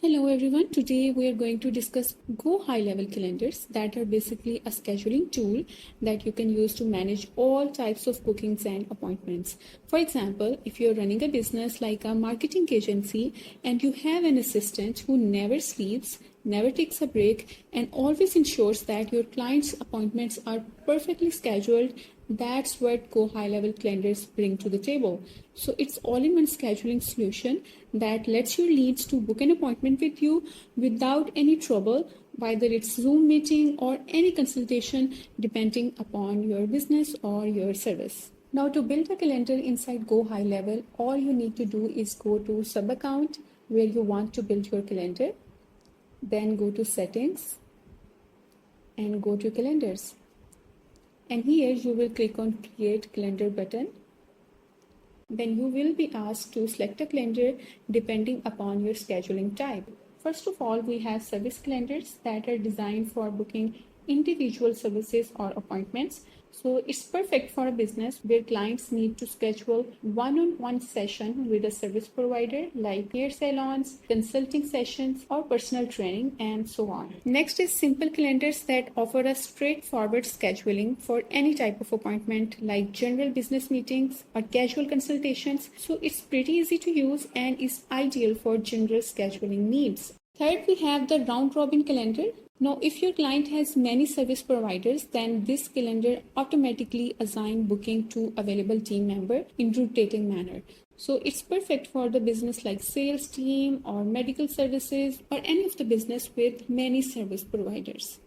Hello everyone, today we are going to discuss GoHighLevel calendars that are basically a scheduling tool that you can use to manage all types of bookings and appointments. For example, if you're running a business like a marketing agency and you have an assistant who never sleeps, never takes a break, and always ensures that your clients' appointments are perfectly scheduled, that's what GoHighLevel calendars bring to the table. So it's all-in-one scheduling solution that lets your leads to book an appointment with you without any trouble, whether it's Zoom meeting or any consultation, depending upon your business or your service. Now, to build a calendar inside GoHighLevel, all you need to do is go to sub account where you want to build your calendar, then go to settings and go to calendars. And here you will click on create calendar button. Then you will be asked to select a calendar depending upon your scheduling type. First of all, we have service calendars that are designed for booking individual services or appointments. So it's perfect for a business where clients need to schedule one-on-one session with a service provider like hair salons, consulting sessions, or personal training, and so on. Next is simple calendars that offer a straightforward scheduling for any type of appointment like general business meetings or casual consultations. So it's pretty easy to use and is ideal for general scheduling needs. Third, we have the round-robin calendar. Now, if your client has many service providers, then this calendar automatically assigns booking to available team member in rotating manner. So it's perfect for the business like sales team or medical services or any of the business with many service providers.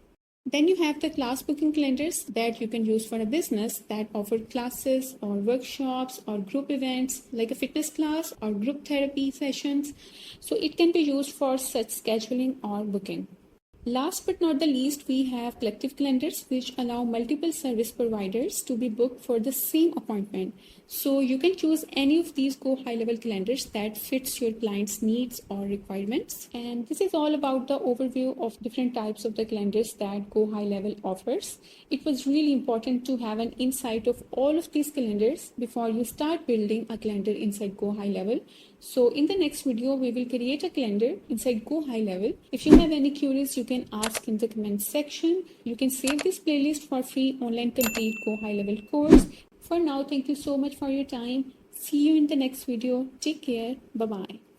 Then you have the class booking calendars that you can use for a business that offer classes or workshops or group events like a fitness class or group therapy sessions. So it can be used for such scheduling or booking. Last but not the least, we have collective calendars which allow multiple service providers to be booked for the same appointment. So you can choose any of these GoHighLevel calendars that fits your client's needs or requirements. And this is all about the overview of different types of the calendars that GoHighLevel offers. It was really important to have an insight of all of these calendars before you start building a calendar inside GoHighLevel. So in the next video, we will create a calendar inside GoHighLevel. If you have any queries, you can ask in the comment section. You can save this playlist for free online complete GoHighLevel course. For now, thank you so much for your time. See you in the next video. Take care. Bye-bye.